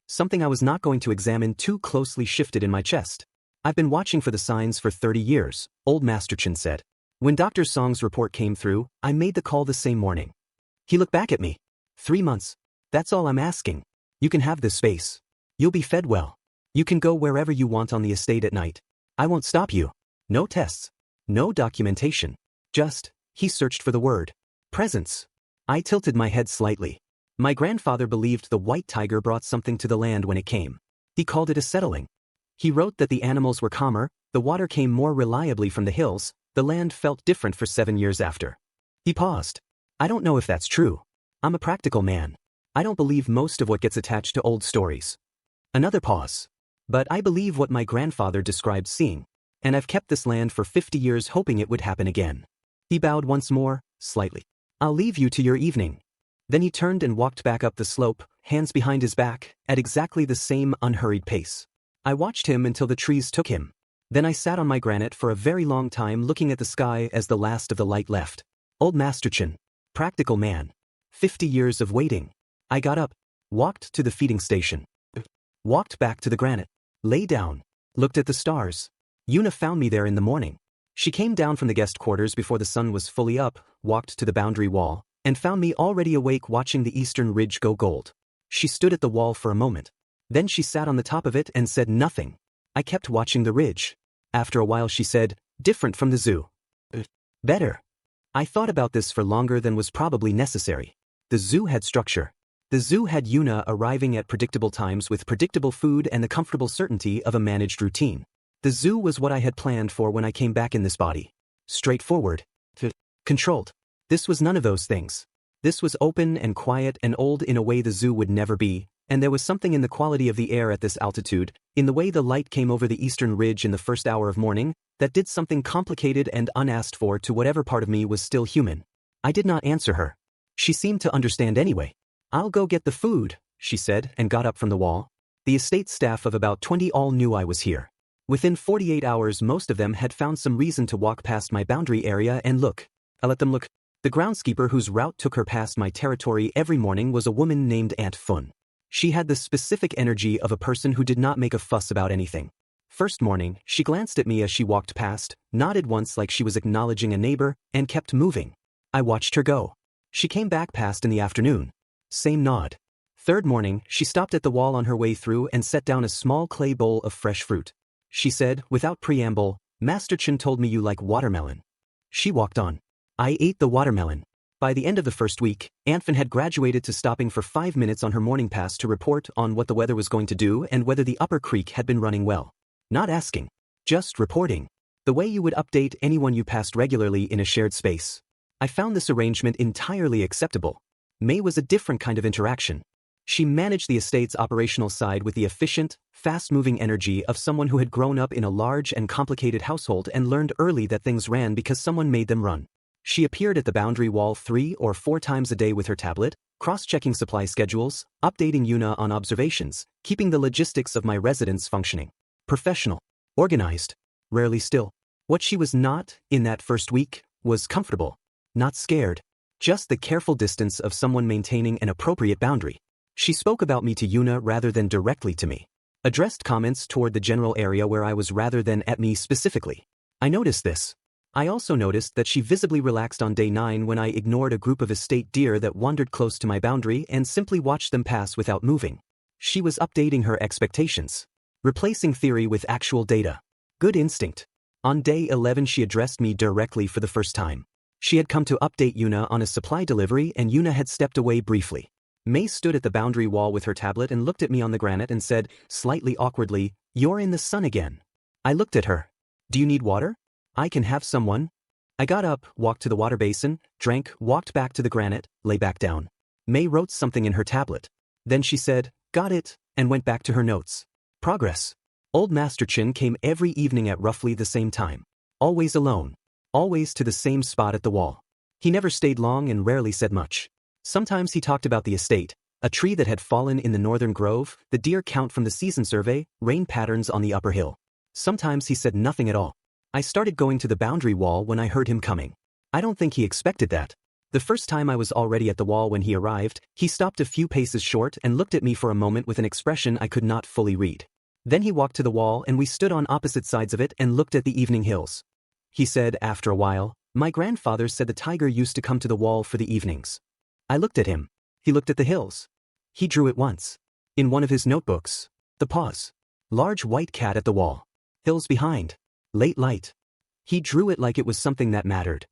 Something I was not going to examine too closely shifted in my chest. "I've been watching for the signs for 30 years, Old Master Chin said. When Dr. Song's report came through, I made the call the same morning." He looked back at me. 3 months. That's all I'm asking. You can have this space. You'll be fed well. You can go wherever you want on the estate at night. I won't stop you. No tests. No documentation. Just," he searched for the word, "presence." I tilted my head slightly. My grandfather believed the white tiger brought something to the land when it came. He called it a settling. He wrote that the animals were calmer, the water came more reliably from the hills, the land felt different for 7 years after. He paused. "I don't know if that's true. I'm a practical man. I don't believe most of what gets attached to old stories." Another pause. "But I believe what my grandfather described seeing. And I've kept this land for 50 years hoping it would happen again." He bowed once more, slightly. "I'll leave you to your evening." Then he turned and walked back up the slope, hands behind his back, at exactly the same unhurried pace. I watched him until the trees took him. Then I sat on my granite for a very long time looking at the sky as the last of the light left. Old Master Chin. Practical man. 50 years of waiting. I got up, walked to the feeding station. Walked back to the granite. Lay down. Looked at the stars. Yuna found me there in the morning. She came down from the guest quarters before the sun was fully up, walked to the boundary wall, and found me already awake watching the eastern ridge go gold. She stood at the wall for a moment. Then she sat on the top of it and said nothing. I kept watching the ridge. After a while she said, different from the zoo. Better. I thought about this for longer than was probably necessary. The zoo had structure. The zoo had Yuna arriving at predictable times with predictable food and the comfortable certainty of a managed routine. The zoo was what I had planned for when I came back in this body. Straightforward. Controlled. This was none of those things. This was open and quiet and old in a way the zoo would never be, and there was something in the quality of the air at this altitude, in the way the light came over the eastern ridge in the first hour of morning, that did something complicated and unasked for to whatever part of me was still human. I did not answer her. She seemed to understand anyway. I'll go get the food, she said, and got up from the wall. The estate staff of about 20 all knew I was here. Within 48 hours most of them had found some reason to walk past my boundary area and look. I let them look. The groundskeeper whose route took her past my territory every morning was a woman named Aunt Fun. She had the specific energy of a person who did not make a fuss about anything. First morning, she glanced at me as she walked past, nodded once like she was acknowledging a neighbor, and kept moving. I watched her go. She came back past in the afternoon. Same nod. Third morning, she stopped at the wall on her way through and set down a small clay bowl of fresh fruit. She said, without preamble, Master Chen told me you like watermelon. She walked on. I ate the watermelon. By the end of the first week, Antfin had graduated to stopping for 5 minutes on her morning pass to report on what the weather was going to do and whether the upper creek had been running well. Not asking. Just reporting. The way you would update anyone you passed regularly in a shared space. I found this arrangement entirely acceptable. May was a different kind of interaction. She managed the estate's operational side with the efficient, fast-moving energy of someone who had grown up in a large and complicated household and learned early that things ran because someone made them run. She appeared at the boundary wall 3 or 4 times a day with her tablet, cross-checking supply schedules, updating Yuna on observations, keeping the logistics of my residence functioning. Professional. Organized. Rarely still. What she was not, in that first week, was comfortable. Not scared. Just the careful distance of someone maintaining an appropriate boundary. She spoke about me to Yuna rather than directly to me. Addressed comments toward the general area where I was rather than at me specifically. I noticed this. I also noticed that she visibly relaxed on day 9 when I ignored a group of estate deer that wandered close to my boundary and simply watched them pass without moving. She was updating her expectations. Replacing theory with actual data. Good instinct. On day 11 she addressed me directly for the first time. She had come to update Yuna on a supply delivery and Yuna had stepped away briefly. May stood at the boundary wall with her tablet and looked at me on the granite and said, slightly awkwardly, "You're in the sun again." I looked at her. "Do you need water? I can have someone." I got up, walked to the water basin, drank, walked back to the granite, lay back down. May wrote something in her tablet. Then she said, "Got it," and went back to her notes. Progress. Old Master Chin came every evening at roughly the same time. Always alone. Always to the same spot at the wall. He never stayed long and rarely said much. Sometimes he talked about the estate, a tree that had fallen in the northern grove, the deer count from the season survey, rain patterns on the upper hill. Sometimes he said nothing at all. I started going to the boundary wall when I heard him coming. I don't think he expected that. The first time I was already at the wall when he arrived, he stopped a few paces short and looked at me for a moment with an expression I could not fully read. Then he walked to the wall and we stood on opposite sides of it and looked at the evening hills. He said after a while, "My grandfather said the tiger used to come to the wall for the evenings." I looked at him. He looked at the hills. He drew it once. In one of his notebooks. The pause. Large white cat at the wall. Hills behind. Late light. He drew it like it was something that mattered.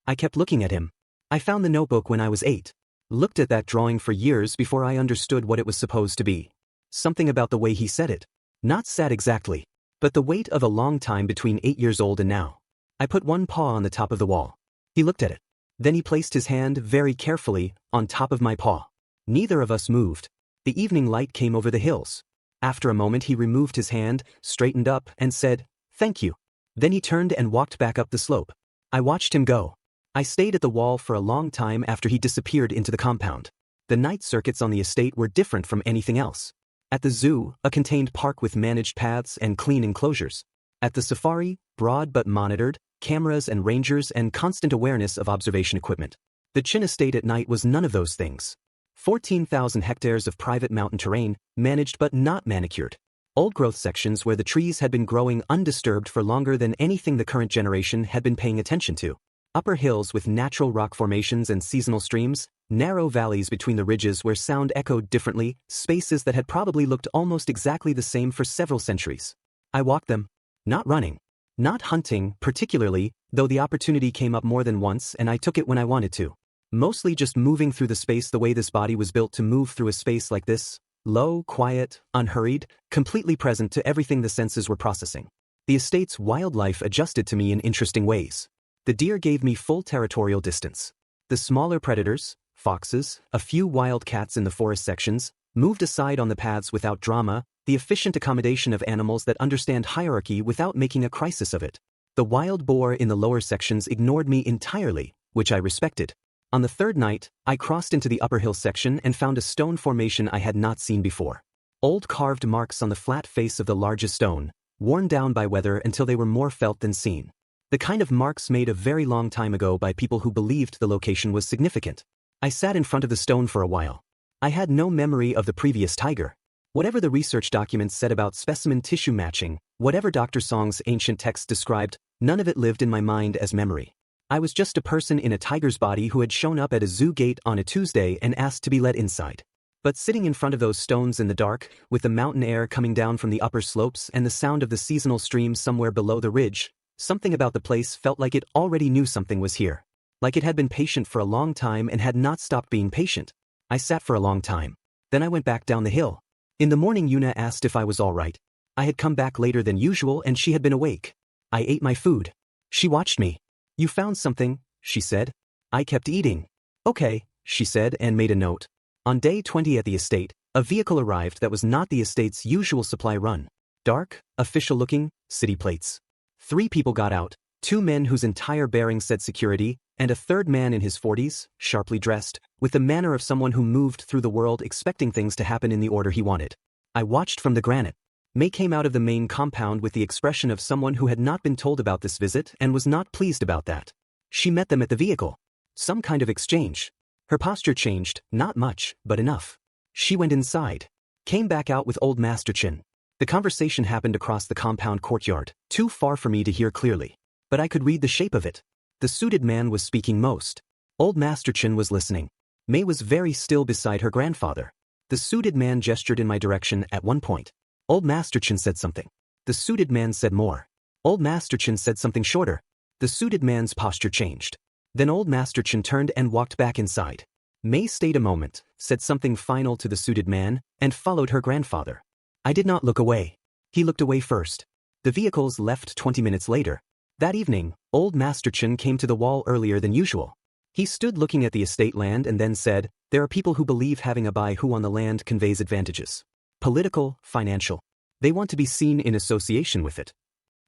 I kept looking at him. I found the notebook when I was 8. Looked at that drawing for years before I understood what it was supposed to be. Something about the way he said it. Not sad exactly, but the weight of a long time between 8 years old and now. I put one paw on the top of the wall. He looked at it. Then he placed his hand very carefully on top of my paw. Neither of us moved. The evening light came over the hills. After a moment he removed his hand, straightened up, and said, "Thank you." Then he turned and walked back up the slope. I watched him go. I stayed at the wall for a long time after he disappeared into the compound. The night circuits on the estate were different from anything else. At the zoo, a contained park with managed paths and clean enclosures. At the safari, broad but monitored, cameras and rangers and constant awareness of observation equipment. The Chin estate at night was none of those things. 14,000 hectares of private mountain terrain, managed but not manicured. Old-growth sections where the trees had been growing undisturbed for longer than anything the current generation had been paying attention to. Upper hills with natural rock formations and seasonal streams, narrow valleys between the ridges where sound echoed differently, spaces that had probably looked almost exactly the same for several centuries. I walked them. Not running. Not hunting, particularly, though the opportunity came up more than once and I took it when I wanted to. Mostly just moving through the space the way this body was built to move through a space like this, low, quiet, unhurried, completely present to everything the senses were processing. The estate's wildlife adjusted to me in interesting ways. The deer gave me full territorial distance. The smaller predators, foxes, a few wild cats in the forest sections, moved aside on the paths without drama, the efficient accommodation of animals that understand hierarchy without making a crisis of it. The wild boar in the lower sections ignored me entirely, which I respected. On the third night, I crossed into the upper hill section and found a stone formation I had not seen before. Old carved marks on the flat face of the largest stone, worn down by weather until they were more felt than seen. The kind of marks made a very long time ago by people who believed the location was significant. I sat in front of the stone for a while. I had no memory of the previous tiger. Whatever the research documents said about specimen tissue matching, whatever Dr. Song's ancient texts described, none of it lived in my mind as memory. I was just a person in a tiger's body who had shown up at a zoo gate on a Tuesday and asked to be let inside. But sitting in front of those stones in the dark, with the mountain air coming down from the upper slopes and the sound of the seasonal stream somewhere below the ridge, something about the place felt like it already knew something was here. Like it had been patient for a long time and had not stopped being patient. I sat for a long time. Then I went back down the hill. In the morning Yuna asked if I was all right. I had come back later than usual and she had been awake. I ate my food. She watched me. "You found something," she said. I kept eating. "Okay," she said and made a note. On day 20 at the estate, a vehicle arrived that was not the estate's usual supply run. Dark, official-looking, city plates. 3 people got out, 2 men whose entire bearing said security, and a third man in his 40s, sharply dressed, with the manner of someone who moved through the world expecting things to happen in the order he wanted. I watched from the granite. May came out of the main compound with the expression of someone who had not been told about this visit and was not pleased about that. She met them at the vehicle. Some kind of exchange. Her posture changed, not much, but enough. She went inside. Came back out with old Master Chin. The conversation happened across the compound courtyard, too far for me to hear clearly. But I could read the shape of it. The suited man was speaking most. Old Master Chin was listening. May was very still beside her grandfather. The suited man gestured in my direction at one point. Old Master Chin said something. The suited man said more. Old Master Chin said something shorter. The suited man's posture changed. Then Old Master Chin turned and walked back inside. May stayed a moment, said something final to the suited man, and followed her grandfather. I did not look away. He looked away first. The vehicles left 20 minutes later. That evening, Old Master Chin came to the wall earlier than usual. He stood looking at the estate land and then said, "There are people who believe having a bai-hu on the land conveys advantages. Political, financial. They want to be seen in association with it."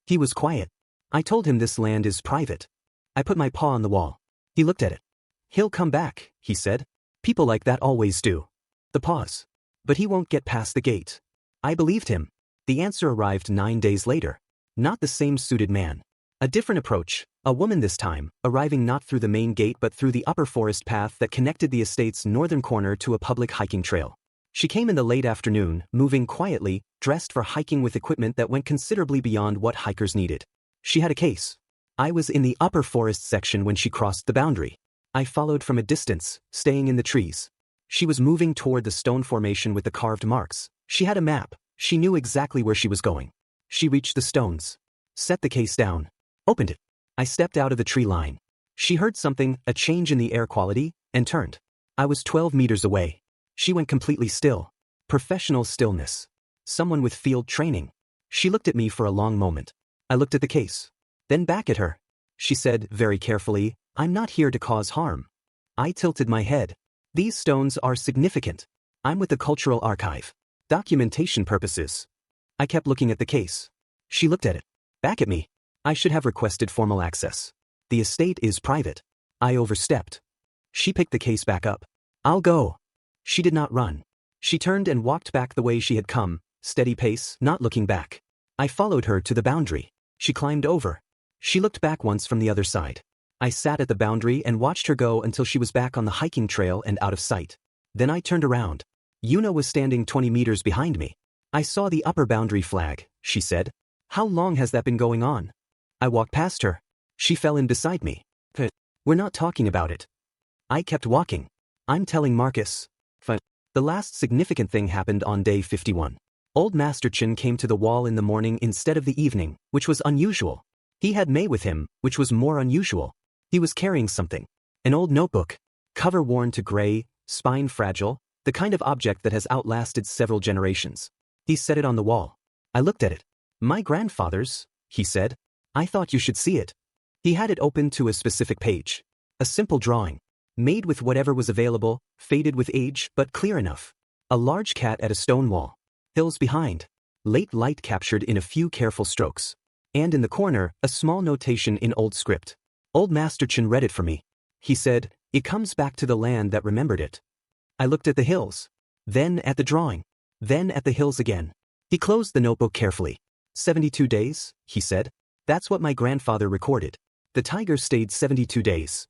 He was quiet. I told him this land is private. I put my paw on the wall. He looked at it. "He'll come back," he said. "People like that always do." The pause. "But he won't get past the gate." I believed him. The answer arrived 9 days later. Not the same suited man. A different approach, a woman this time, arriving not through the main gate but through the upper forest path that connected the estate's northern corner to a public hiking trail. She came in the late afternoon, moving quietly, dressed for hiking with equipment that went considerably beyond what hikers needed. She had a case. I was in the upper forest section when she crossed the boundary. I followed from a distance, staying in the trees. She was moving toward the stone formation with the carved marks. She had a map. She knew exactly where she was going. She reached the stones. Set the case down. Opened it. I stepped out of the tree line. She heard something, a change in the air quality, and turned. I was 12 meters away. She went completely still. Professional stillness. Someone with field training. She looked at me for a long moment. I looked at the case. Then back at her. She said, very carefully, "I'm not here to cause harm." I tilted my head. "These stones are significant. I'm with the Cultural Archive. Documentation purposes." I kept looking at the case. She looked at it. Back at me. I should have requested formal access. The estate is private. I overstepped. She picked the case back up. "I'll go." She did not run. She turned and walked back the way she had come, steady pace, not looking back. I followed her to the boundary. She climbed over. She looked back once from the other side. I sat at the boundary and watched her go until she was back on the hiking trail and out of sight. Then I turned around. Yuna was standing 20 meters behind me. "I saw the upper boundary flag," she said. "How long has that been going on?" I walked past her. She fell in beside me. "We're not talking about it." I kept walking. I'm telling Marcus. Fine. The last significant thing happened on day 51. Old Master Chin came to the wall in the morning instead of the evening, which was unusual. He had Mei with him, which was more unusual. He was carrying something. An old notebook. Cover worn to gray, spine fragile, the kind of object that has outlasted several generations. He set it on the wall. I looked at it. My grandfather's, he said. I thought you should see it. He had it open to a specific page. A simple drawing. Made with whatever was available, faded with age, but clear enough. A large cat at a stone wall. Hills behind. Late light captured in a few careful strokes. And in the corner, a small notation in old script. Old Master Chin read it for me. He said, "It comes back to the land that remembered it." I looked at the hills. Then at the drawing. Then at the hills again. He closed the notebook carefully. 72 days, he said. That's what my grandfather recorded. The tiger stayed 72 days.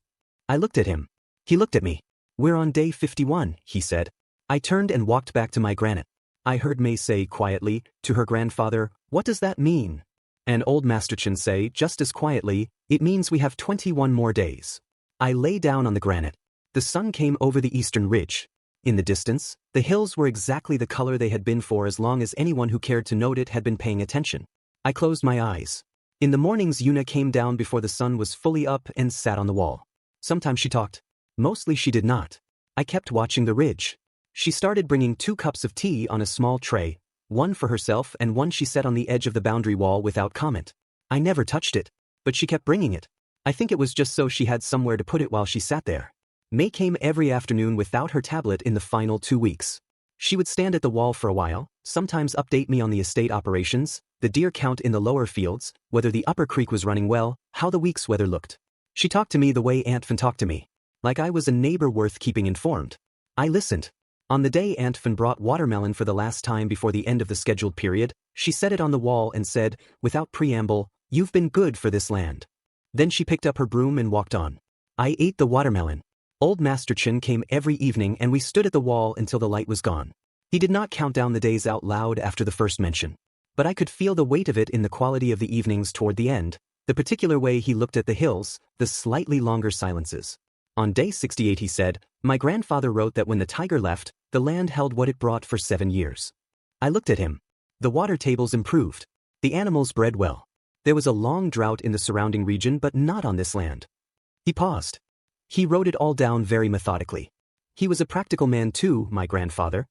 I looked at him. He looked at me. We're on day 51, he said. I turned and walked back to my granite. I heard Mei say quietly, to her grandfather, "What does that mean?" And old Master Chin say, just as quietly, "It means we have 21 more days." I lay down on the granite. The sun came over the eastern ridge. In the distance, the hills were exactly the color they had been for as long as anyone who cared to note it had been paying attention. I closed my eyes. In the mornings Yuna came down before the sun was fully up and sat on the wall. Sometimes she talked. Mostly she did not. I kept watching the ridge. She started bringing 2 cups of tea on a small tray, one for herself and one she set on the edge of the boundary wall without comment. I never touched it, but she kept bringing it. I think it was just so she had somewhere to put it while she sat there. Mei came every afternoon without her tablet in the final 2 weeks. She would stand at the wall for a while, sometimes update me on the estate operations, the deer count in the lower fields, whether the upper creek was running well, how the week's weather looked. She talked to me the way Aunt Fan talked to me. Like I was a neighbor worth keeping informed. I listened. On the day Aunt Fan brought watermelon for the last time before the end of the scheduled period, she set it on the wall and said, without preamble, "You've been good for this land." Then she picked up her broom and walked on. I ate the watermelon. Old Master Chin came every evening and we stood at the wall until the light was gone. He did not count down the days out loud after the first mention. But I could feel the weight of it in the quality of the evenings toward the end, the particular way he looked at the hills, the slightly longer silences. On day 68 he said, "My grandfather wrote that when the tiger left, the land held what it brought for 7 years." I looked at him. The water tables improved. The animals bred well. There was a long drought in the surrounding region but not on this land. He paused. He wrote it all down very methodically. He was a practical man too, my grandfather.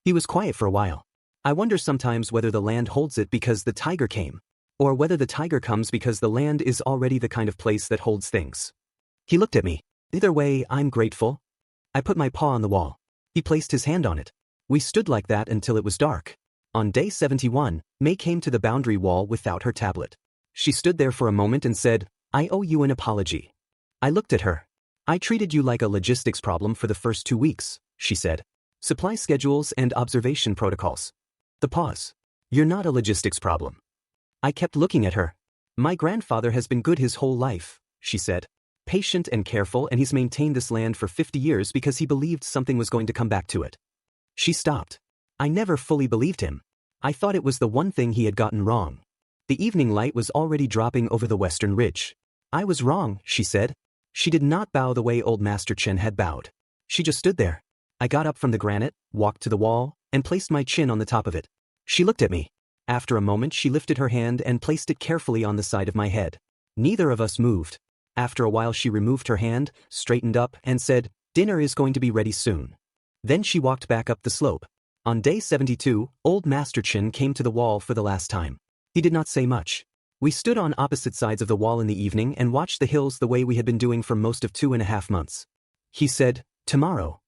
He was quiet for a while. I wonder sometimes whether the land holds it because the tiger came, or whether the tiger comes because the land is already the kind of place that holds things. He looked at me. Either way, I'm grateful. I put my paw on the wall. He placed his hand on it. We stood like that until it was dark. On day 71, Mei came to the boundary wall without her tablet. She stood there for a moment and said, "I owe you an apology." I looked at her. "I treated you like a logistics problem for the first 2 weeks, she said. "Supply schedules and observation protocols." The pause. "You're not a logistics problem." I kept looking at her. "My grandfather has been good his whole life," she said. "Patient and careful, and he's maintained this land for 50 years because he believed something was going to come back to it." She stopped. I never fully believed him. I thought it was the one thing he had gotten wrong. The evening light was already dropping over the western ridge. "I was wrong," she said. She did not bow the way old Master Chin had bowed. She just stood there. I got up from the granite, walked to the wall, and placed my chin on the top of it. She looked at me. After a moment she lifted her hand and placed it carefully on the side of my head. Neither of us moved. After a while she removed her hand, straightened up, and said, "Dinner is going to be ready soon." Then she walked back up the slope. On day 72, old Master Chin came to the wall for the last time. He did not say much. We stood on opposite sides of the wall in the evening and watched the hills the way we had been doing for most of 2.5 months. He said, "Tomorrow."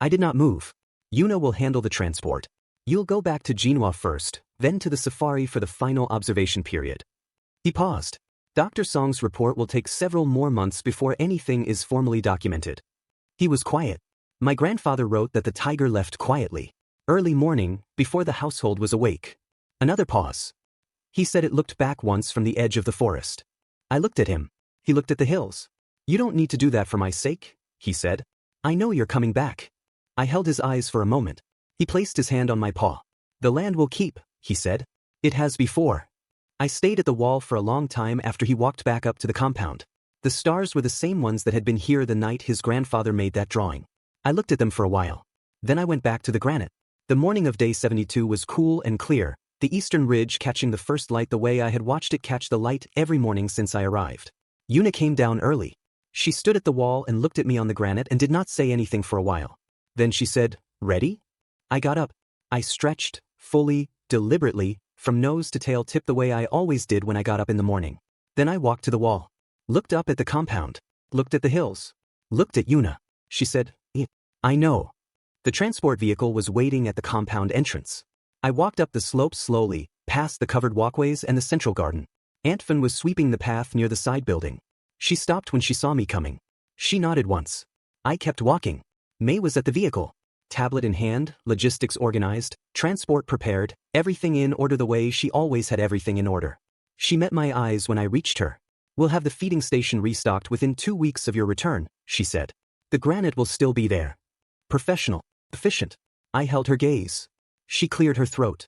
I did not move. "Yuna will handle the transport. You'll go back to Jinhua first, then to the safari for the final observation period." He paused. "Dr. Song's report will take several more months before anything is formally documented." He was quiet. My grandfather wrote that the tiger left quietly. Early morning, before the household was awake. Another pause. He said it looked back once from the edge of the forest. I looked at him. He looked at the hills. "You don't need to do that for my sake," he said. "I know you're coming back." I held his eyes for a moment. He placed his hand on my paw. "The land will keep," he said. "It has before." I stayed at the wall for a long time after he walked back up to the compound. The stars were the same ones that had been here the night his grandfather made that drawing. I looked at them for a while. Then I went back to the granite. The morning of day 72 was cool and clear, the eastern ridge catching the first light the way I had watched it catch the light every morning since I arrived. Yuna came down early. She stood at the wall and looked at me on the granite and did not say anything for a while. Then she said, "Ready?" I got up. I stretched, fully, deliberately, from nose to tail tip the way I always did when I got up in the morning. Then I walked to the wall. Looked up at the compound. Looked at the hills. Looked at Yuna. She said, "I know." The transport vehicle was waiting at the compound entrance. I walked up the slope slowly, past the covered walkways and the central garden. Antfin was sweeping the path near the side building. She stopped when she saw me coming. She nodded once. I kept walking. May was at the vehicle. Tablet in hand, logistics organized, transport prepared, everything in order the way she always had everything in order. She met my eyes when I reached her. "We'll have the feeding station restocked within 2 weeks of your return," she said. "The granite will still be there. Professional. Efficient." I held her gaze. She cleared her throat.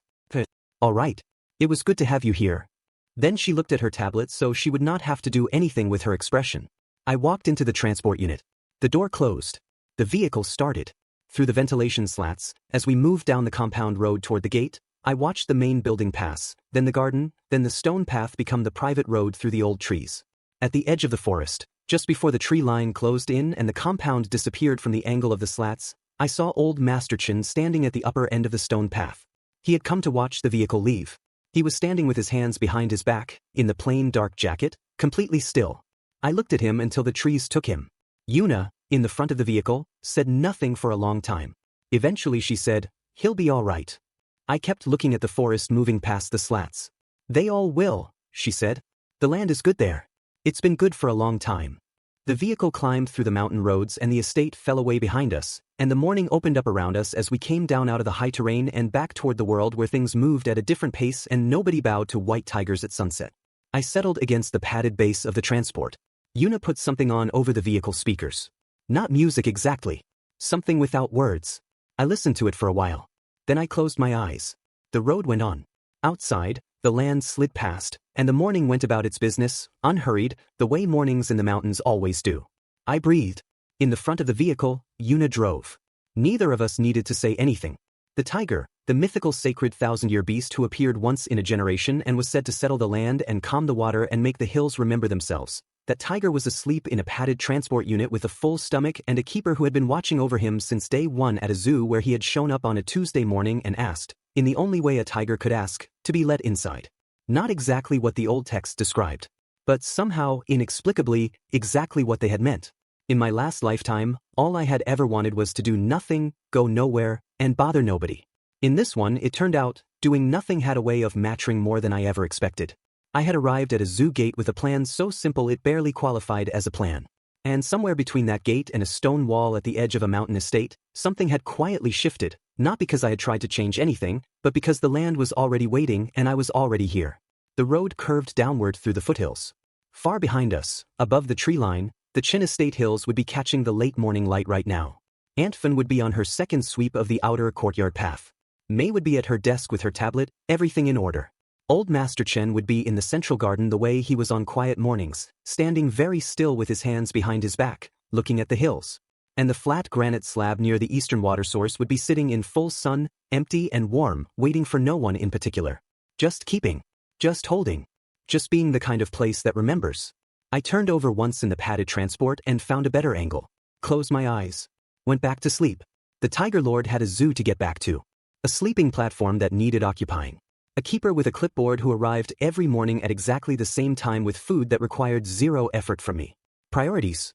"All right. It was good to have you here." Then she looked at her tablet so she would not have to do anything with her expression. I walked into the transport unit. The door closed. The vehicle started. Through the ventilation slats, as we moved down the compound road toward the gate, I watched the main building pass, then the garden, then the stone path become the private road through the old trees. At the edge of the forest, just before the tree line closed in and the compound disappeared from the angle of the slats, I saw old Master Chin standing at the upper end of the stone path. He had come to watch the vehicle leave. He was standing with his hands behind his back, in the plain dark jacket, completely still. I looked at him until the trees took him. Yuna, in the front of the vehicle, said nothing for a long time. Eventually she said, "He'll be all right." I kept looking at the forest moving past the slats. "They all will," she said. "The land is good there. It's been good for a long time." The vehicle climbed through the mountain roads and the estate fell away behind us, and the morning opened up around us as we came down out of the high terrain and back toward the world where things moved at a different pace and nobody bowed to white tigers at sunset. I settled against the padded base of the transport. Yuna put something on over the vehicle speakers. Not music exactly. Something without words. I listened to it for a while. Then I closed my eyes. The road went on. Outside, the land slid past, and the morning went about its business, unhurried, the way mornings in the mountains always do. I breathed. In the front of the vehicle, Yuna drove. Neither of us needed to say anything. The tiger, the mythical sacred thousand-year beast who appeared once in a generation and was said to settle the land and calm the water and make the hills remember themselves. That tiger was asleep in a padded transport unit with a full stomach and a keeper who had been watching over him since day one at a zoo where he had shown up on a Tuesday morning and asked, in the only way a tiger could ask, to be let inside. Not exactly what the old text described, but somehow, inexplicably, exactly what they had meant. In my last lifetime, all I had ever wanted was to do nothing, go nowhere, and bother nobody. In this one, it turned out, doing nothing had a way of mattering more than I ever expected. I had arrived at a zoo gate with a plan so simple it barely qualified as a plan. And somewhere between that gate and a stone wall at the edge of a mountain estate, something had quietly shifted, not because I had tried to change anything, but because the land was already waiting and I was already here. The road curved downward through the foothills. Far behind us, above the tree line, the Chin Estate hills would be catching the late morning light right now. Antfin would be on her second sweep of the outer courtyard path. May would be at her desk with her tablet, everything in order. Old Master Chen would be in the central garden the way he was on quiet mornings, standing very still with his hands behind his back, looking at the hills. And the flat granite slab near the eastern water source would be sitting in full sun, empty and warm, waiting for no one in particular. Just keeping. Just holding. Just being the kind of place that remembers. I turned over once in the padded transport and found a better angle. Closed my eyes. Went back to sleep. The Tiger Lord had a zoo to get back to. A sleeping platform that needed occupying. A keeper with a clipboard who arrived every morning at exactly the same time with food that required zero effort from me. Priorities.